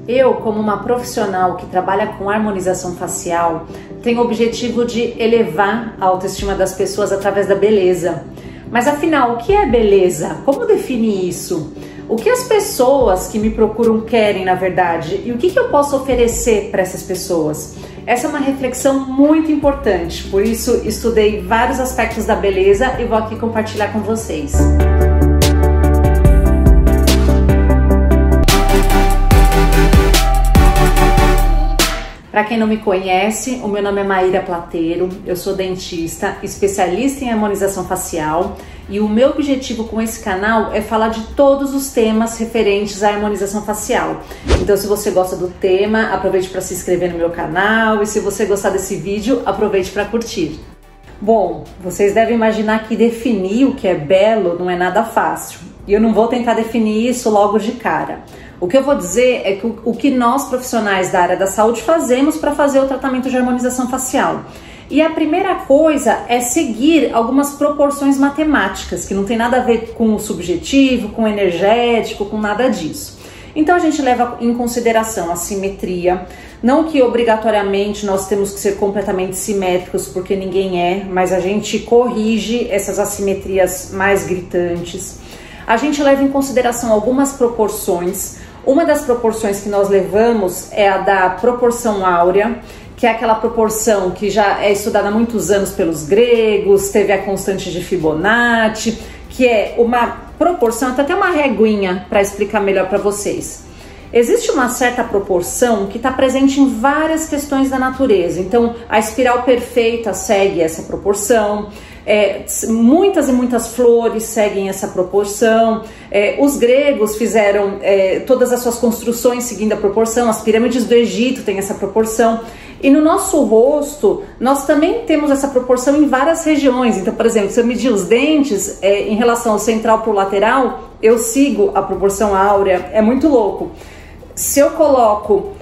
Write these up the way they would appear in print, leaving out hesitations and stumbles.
Eu, como uma profissional que trabalha com harmonização facial, tenho o objetivo de elevar a autoestima das pessoas através da beleza. Mas afinal, o que é beleza? Como definir isso? O que as pessoas que me procuram querem, na verdade? E o que eu posso oferecer para essas pessoas? Essa é uma reflexão muito importante, por isso estudei vários aspectos da beleza e vou aqui compartilhar com vocês. Para quem não me conhece, o meu nome é Maíra Plateiro, eu sou dentista, especialista em harmonização facial e o meu objetivo com esse canal é falar de todos os temas referentes à harmonização facial. Então, se você gosta do tema, aproveite para se inscrever no meu canal e se você gostar desse vídeo, aproveite para curtir. Bom, vocês devem imaginar que definir o que é belo não é nada fácil e eu não vou tentar definir isso logo de cara. O que eu vou dizer é que o que nós profissionais da área da saúde fazemos para fazer o tratamento de harmonização facial. E a primeira coisa é seguir algumas proporções matemáticas, que não tem nada a ver com o subjetivo, com o energético, com nada disso. Então a gente leva em consideração a simetria, não que obrigatoriamente nós temos que ser completamente simétricos, porque ninguém é, mas a gente corrige essas assimetrias mais gritantes. A gente leva em consideração algumas proporções. Uma das proporções que nós levamos é a da proporção áurea, que é aquela proporção que já é estudada há muitos anos pelos gregos, teve a constante de Fibonacci, que é uma proporção, tem até uma reguinha para explicar melhor para vocês. Existe uma certa proporção que está presente em várias questões da natureza, então a espiral perfeita segue essa proporção, muitas e muitas flores seguem essa proporção, os gregos fizeram todas as suas construções seguindo a proporção, as pirâmides do Egito têm essa proporção, e no nosso rosto nós também temos essa proporção em várias regiões. Então, por exemplo, se eu medir os dentes em relação ao central para o lateral, eu sigo a proporção áurea, é muito louco. Se eu coloco,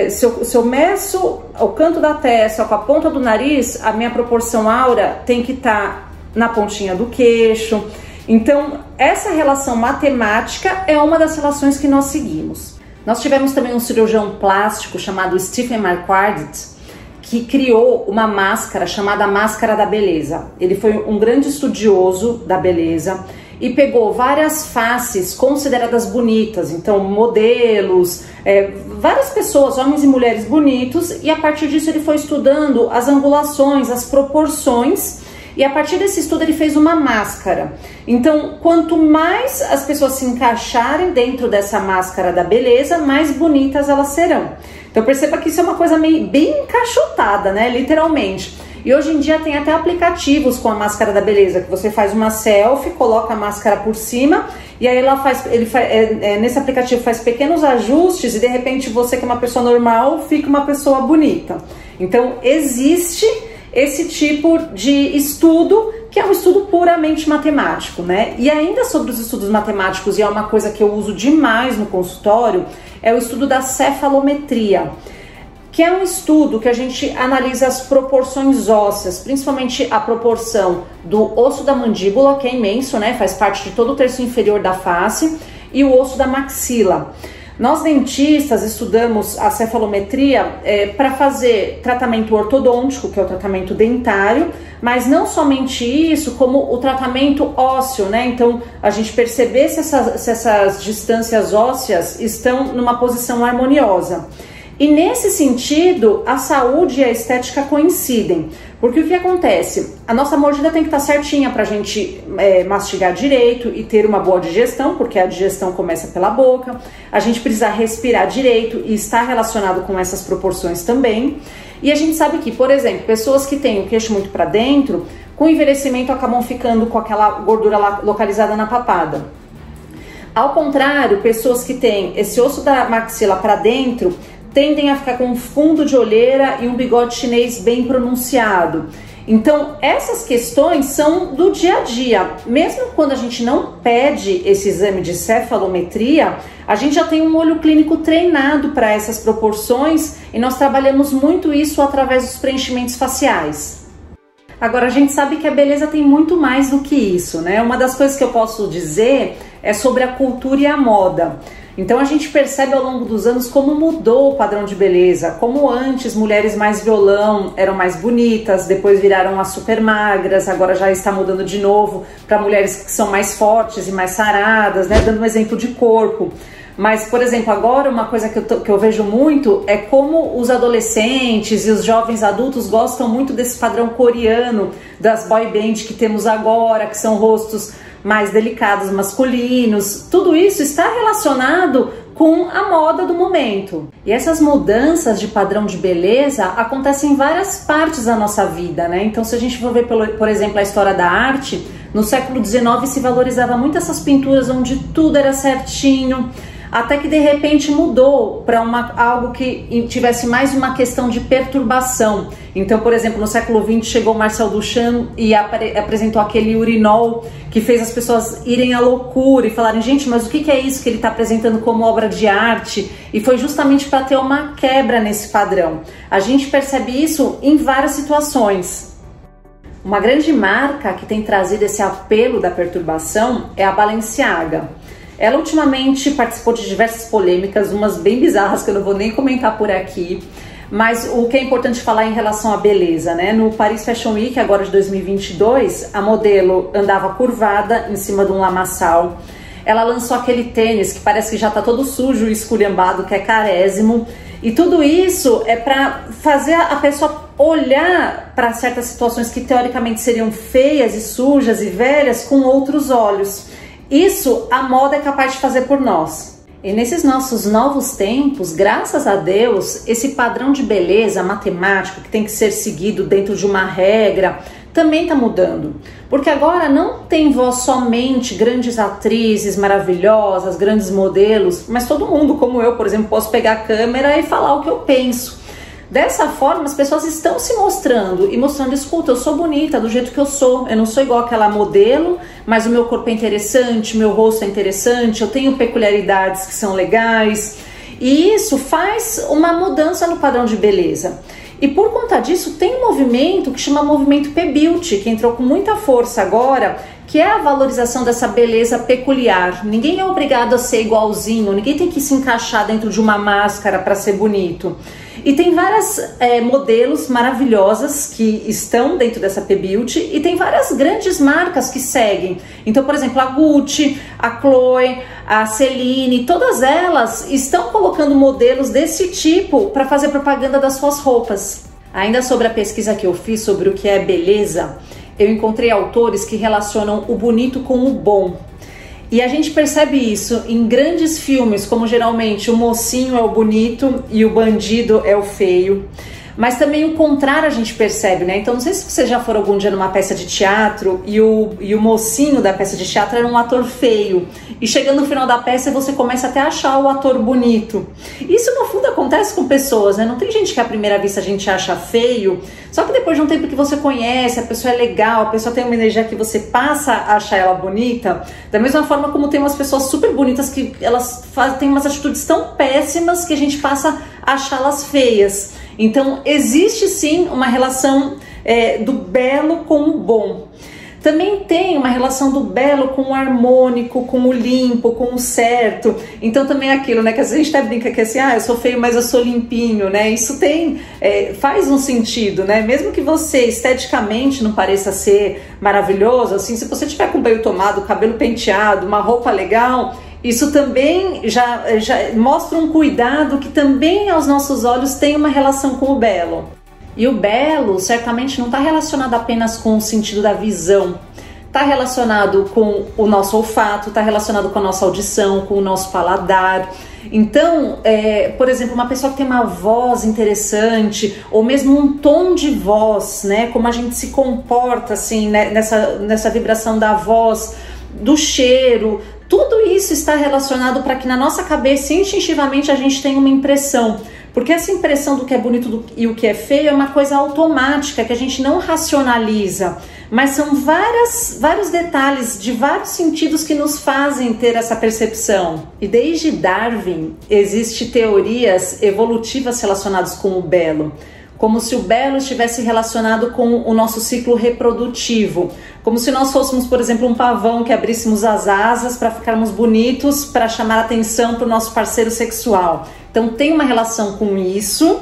se eu meço o canto da testa com a ponta do nariz, a minha proporção áurea tem que estar na pontinha do queixo. Então, essa relação matemática é uma das relações que nós seguimos. Nós tivemos também um cirurgião plástico chamado Stephen Marquardt, que criou uma máscara chamada Máscara da Beleza. Ele foi um grande estudioso da beleza e pegou várias faces consideradas bonitas, então modelos, várias pessoas, homens e mulheres bonitos, e a partir disso ele foi estudando as angulações, as proporções, e a partir desse estudo ele fez uma máscara. Então, quanto mais as pessoas se encaixarem dentro dessa máscara da beleza, mais bonitas elas serão. Então perceba que isso é uma coisa bem encaixotada, né, literalmente. E hoje em dia tem até aplicativos com a máscara da beleza, que você faz uma selfie, coloca a máscara por cima e aí nesse aplicativo faz pequenos ajustes e de repente você, que é uma pessoa normal, fica uma pessoa bonita. Então existe esse tipo de estudo, que é um estudo puramente matemático, né? E ainda sobre os estudos matemáticos, e é uma coisa que eu uso demais no consultório, é o estudo da cefalometria, que é um estudo que a gente analisa as proporções ósseas, principalmente a proporção do osso da mandíbula, que é imenso, né? Faz parte de todo o terço inferior da face, e o osso da maxila. Nós dentistas estudamos a cefalometria para fazer tratamento ortodôntico, que é o tratamento dentário, mas não somente isso, como o tratamento ósseo, né? Então, a gente perceber se essas distâncias ósseas estão numa posição harmoniosa. E nesse sentido, a saúde e a estética coincidem, porque o que acontece? A nossa mordida tem que estar certinha para a gente mastigar direito e ter uma boa digestão, porque a digestão começa pela boca. A gente precisa respirar direito e está relacionado com essas proporções também. E a gente sabe que, por exemplo, pessoas que têm o queixo muito para dentro, com o envelhecimento acabam ficando com aquela gordura localizada na papada. Ao contrário, pessoas que têm esse osso da maxila para dentro tendem a ficar com um fundo de olheira e um bigode chinês bem pronunciado. Então, essas questões são do dia a dia. Mesmo quando a gente não pede esse exame de cefalometria, a gente já tem um olho clínico treinado para essas proporções e nós trabalhamos muito isso através dos preenchimentos faciais. Agora, a gente sabe que a beleza tem muito mais do que isso, né? Uma das coisas que eu posso dizer é sobre a cultura e a moda. Então a gente percebe ao longo dos anos como mudou o padrão de beleza, como antes mulheres mais violão eram mais bonitas, depois viraram as super magras, agora já está mudando de novo para mulheres que são mais fortes e mais saradas, né? Dando um exemplo de corpo. Mas, por exemplo, agora uma coisa que eu vejo muito é como os adolescentes e os jovens adultos gostam muito desse padrão coreano das boy band que temos agora, que são rostos mais delicados, masculinos. Tudo isso está relacionado com a moda do momento. E essas mudanças de padrão de beleza acontecem em várias partes da nossa vida, né? Então, se a gente for ver, por exemplo, a história da arte, no século XIX se valorizava muito essas pinturas onde tudo era certinho, até que de repente mudou para algo que tivesse mais uma questão de perturbação. Então, por exemplo, no século XX chegou Marcel Duchamp e apresentou aquele urinol que fez as pessoas irem à loucura e falarem, gente, mas o que é isso que ele está apresentando como obra de arte? E foi justamente para ter uma quebra nesse padrão. A gente percebe isso em várias situações. Uma grande marca que tem trazido esse apelo da perturbação é a Balenciaga. Ela ultimamente participou de diversas polêmicas, umas bem bizarras que eu não vou nem comentar por aqui, mas o que é importante falar em relação à beleza, né? No Paris Fashion Week, agora de 2022, a modelo andava curvada em cima de um lamaçal. Ela lançou aquele tênis que parece que já tá todo sujo e esculhambado, que é carésimo. E tudo isso é para fazer a pessoa olhar para certas situações que teoricamente seriam feias e sujas e velhas com outros olhos. Isso a moda é capaz de fazer por nós. E nesses nossos novos tempos, graças a Deus, esse padrão de beleza matemático que tem que ser seguido dentro de uma regra também está mudando. Porque agora não tem voz somente grandes atrizes maravilhosas, grandes modelos, mas todo mundo, como eu, por exemplo, posso pegar a câmera e falar o que eu penso. Dessa forma, as pessoas estão se mostrando e mostrando, escuta, eu sou bonita do jeito que eu não sou igual aquela modelo, mas o meu corpo é interessante, meu rosto é interessante, eu tenho peculiaridades que são legais, e isso faz uma mudança no padrão de beleza. E por conta disso, tem um movimento que chama Movimento P-Beauty, que entrou com muita força agora, que é a valorização dessa beleza peculiar. Ninguém é obrigado a ser igualzinho, ninguém tem que se encaixar dentro de uma máscara para ser bonito. E tem várias modelos maravilhosas que estão dentro dessa P-Beauty e tem várias grandes marcas que seguem. Então, por exemplo, a Gucci, a Chloe, a Celine, todas elas estão colocando modelos desse tipo para fazer propaganda das suas roupas. Ainda sobre a pesquisa que eu fiz sobre o que é beleza, eu encontrei autores que relacionam o bonito com o bom. E a gente percebe isso em grandes filmes, como geralmente o mocinho é o bonito e o bandido é o feio. Mas também o contrário a gente percebe, né? Então não sei se você já for algum dia numa peça de teatro e o mocinho da peça de teatro era um ator feio. E chegando no final da peça você começa até a achar o ator bonito. Isso no fundo acontece com pessoas, né? Não tem gente que à primeira vista a gente acha feio, só que depois de um tempo que você conhece, a pessoa é legal, a pessoa tem uma energia que você passa a achar ela bonita. Da mesma forma como tem umas pessoas super bonitas que elas têm umas atitudes tão péssimas que a gente passa a achá-las feias. Então, existe sim uma relação do belo com o bom. Também tem uma relação do belo com o harmônico, com o limpo, com o certo. Então também é aquilo, né, que às vezes a gente até brinca que assim, eu sou feio, mas eu sou limpinho, né? Isso faz um sentido, né? Mesmo que você esteticamente não pareça ser maravilhoso, assim, se você tiver com o banho tomado, cabelo penteado, uma roupa legal, isso também já mostra um cuidado que também aos nossos olhos tem uma relação com o belo. E o belo certamente não está relacionado apenas com o sentido da visão, está relacionado com o nosso olfato, está relacionado com a nossa audição, com o nosso paladar. Então, por exemplo, uma pessoa que tem uma voz interessante, ou mesmo um tom de voz, né, como a gente se comporta assim, né, nessa vibração da voz, do cheiro, tudo isso está relacionado para que na nossa cabeça instintivamente a gente tenha uma impressão. Porque essa impressão do que é bonito e o que é feio é uma coisa automática, que a gente não racionaliza. Mas são vários detalhes de vários sentidos que nos fazem ter essa percepção. E desde Darwin existem teorias evolutivas relacionadas com o belo. como se o belo estivesse relacionado com o nosso ciclo reprodutivo, como se nós fôssemos, por exemplo, um pavão que abríssemos as asas para ficarmos bonitos, para chamar atenção para o nosso parceiro sexual. Então tem uma relação com isso,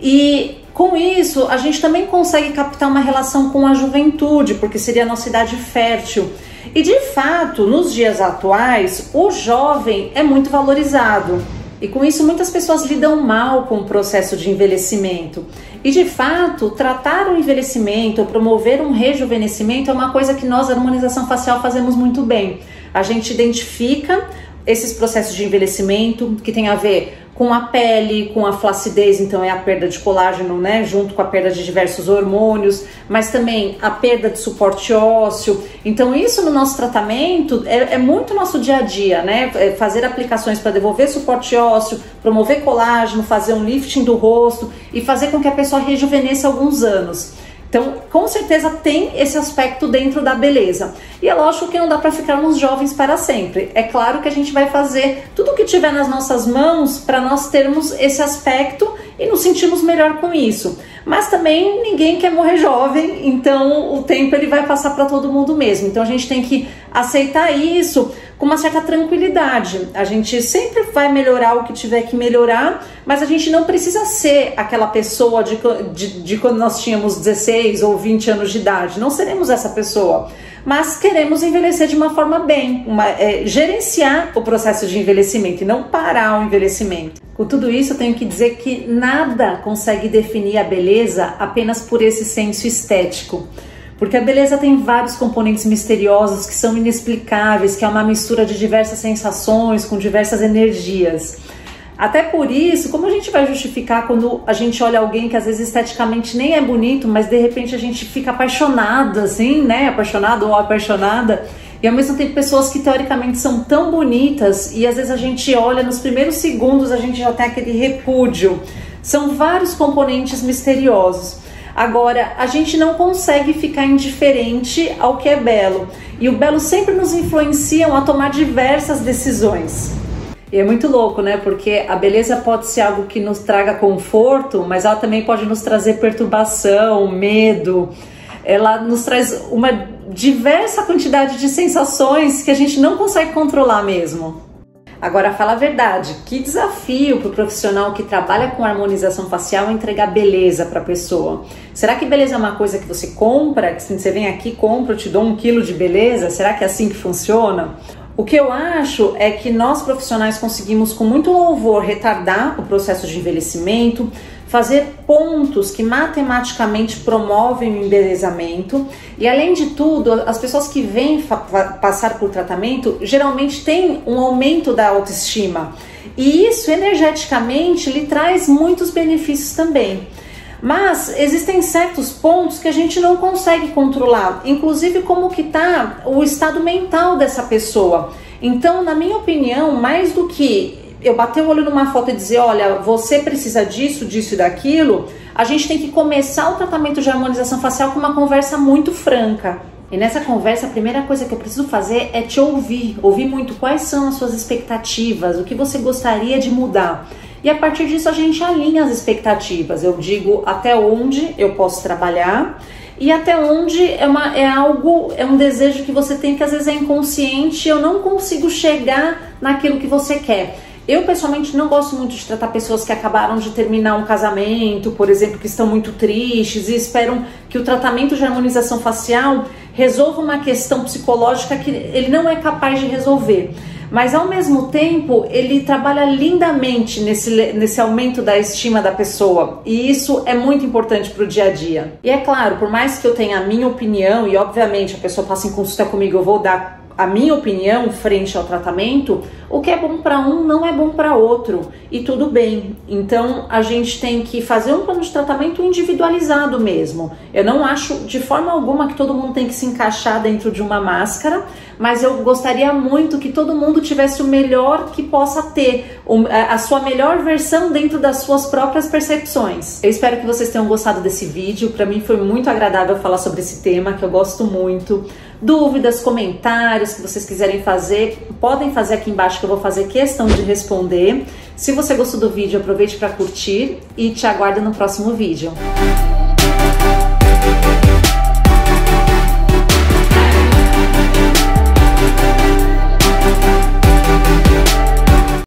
e com isso a gente também consegue captar uma relação com a juventude, porque seria a nossa idade fértil. E de fato, nos dias atuais, o jovem é muito valorizado. E com isso muitas pessoas lidam mal com o processo de envelhecimento. E de fato, tratar o envelhecimento, promover um rejuvenescimento é uma coisa que nós, a harmonização facial, fazemos muito bem. A gente identifica esses processos de envelhecimento que tem a ver com a pele, com a flacidez, então é a perda de colágeno, né, junto com a perda de diversos hormônios, mas também a perda de suporte ósseo. Então isso no nosso tratamento é muito nosso dia a dia, né, fazer aplicações para devolver suporte ósseo, promover colágeno, fazer um lifting do rosto e fazer com que a pessoa rejuvenesça alguns anos. Então, com certeza tem esse aspecto dentro da beleza. E é lógico que não dá para ficarmos jovens para sempre. É claro que a gente vai fazer tudo o que tiver nas nossas mãos para nós termos esse aspecto e nos sentirmos melhor com isso. Mas também ninguém quer morrer jovem, então o tempo ele vai passar para todo mundo mesmo. Então a gente tem que aceitar isso com uma certa tranquilidade. A gente sempre vai melhorar o que tiver que melhorar, mas a gente não precisa ser aquela pessoa de quando nós tínhamos 16 ou 20 anos de idade. Não seremos essa pessoa, mas queremos envelhecer de uma forma bem, gerenciar o processo de envelhecimento e não parar o envelhecimento. Com tudo isso, eu tenho que dizer que nada consegue definir a beleza apenas por esse senso estético. Porque a beleza tem vários componentes misteriosos que são inexplicáveis, que é uma mistura de diversas sensações, com diversas energias. Até por isso, como a gente vai justificar quando a gente olha alguém que às vezes esteticamente nem é bonito, mas de repente a gente fica apaixonado, assim, né? Apaixonado ou apaixonada. E ao mesmo tempo pessoas que teoricamente são tão bonitas e às vezes a gente olha, nos primeiros segundos a gente já tem aquele repúdio. São vários componentes misteriosos. Agora, a gente não consegue ficar indiferente ao que é belo. E o belo sempre nos influencia a tomar diversas decisões. E é muito louco, né? Porque a beleza pode ser algo que nos traga conforto, mas ela também pode nos trazer perturbação, medo. Ela nos traz uma diversa quantidade de sensações que a gente não consegue controlar mesmo. Agora, fala a verdade, que desafio para o profissional que trabalha com harmonização facial entregar beleza para a pessoa. Será que beleza é uma coisa que você compra? Que você vem aqui, compra, eu te dou 1 quilo de beleza? Será que é assim que funciona? O que eu acho é que nós profissionais conseguimos com muito louvor retardar o processo de envelhecimento, fazer pontos que matematicamente promovem o embelezamento e, além de tudo, as pessoas que vêm passar por tratamento geralmente têm um aumento da autoestima e isso energeticamente lhe traz muitos benefícios também. Mas existem certos pontos que a gente não consegue controlar, inclusive como que está o estado mental dessa pessoa. Então, na minha opinião, mais do que eu bater o olho numa foto e dizer, olha, você precisa disso, disso e daquilo, a gente tem que começar o tratamento de harmonização facial com uma conversa muito franca. E nessa conversa, a primeira coisa que eu preciso fazer é te ouvir muito quais são as suas expectativas, o que você gostaria de mudar. E a partir disso a gente alinha as expectativas, eu digo até onde eu posso trabalhar e até onde é um desejo que você tem que às vezes é inconsciente, eu não consigo chegar naquilo que você quer. Eu pessoalmente não gosto muito de tratar pessoas que acabaram de terminar um casamento, por exemplo, que estão muito tristes e esperam que o tratamento de harmonização facial resolva uma questão psicológica que ele não é capaz de resolver. Mas ao mesmo tempo ele trabalha lindamente nesse aumento da estima da pessoa e isso é muito importante para o dia a dia. E é claro, por mais que eu tenha a minha opinião e obviamente a pessoa passa em consulta comigo, eu vou dar a minha opinião frente ao tratamento, o que é bom para um não é bom para outro e tudo bem. Então a gente tem que fazer um plano de tratamento individualizado mesmo. Eu não acho de forma alguma que todo mundo tem que se encaixar dentro de uma máscara, mas eu gostaria muito que todo mundo tivesse o melhor que possa ter, a sua melhor versão dentro das suas próprias percepções. Eu espero que vocês tenham gostado desse vídeo. Para mim foi muito agradável falar sobre esse tema que eu gosto muito. Dúvidas, comentários que vocês quiserem fazer, podem fazer aqui embaixo embaixo que eu vou fazer questão de responder. Se você gostou do vídeo, aproveite para curtir e te aguardo no próximo vídeo.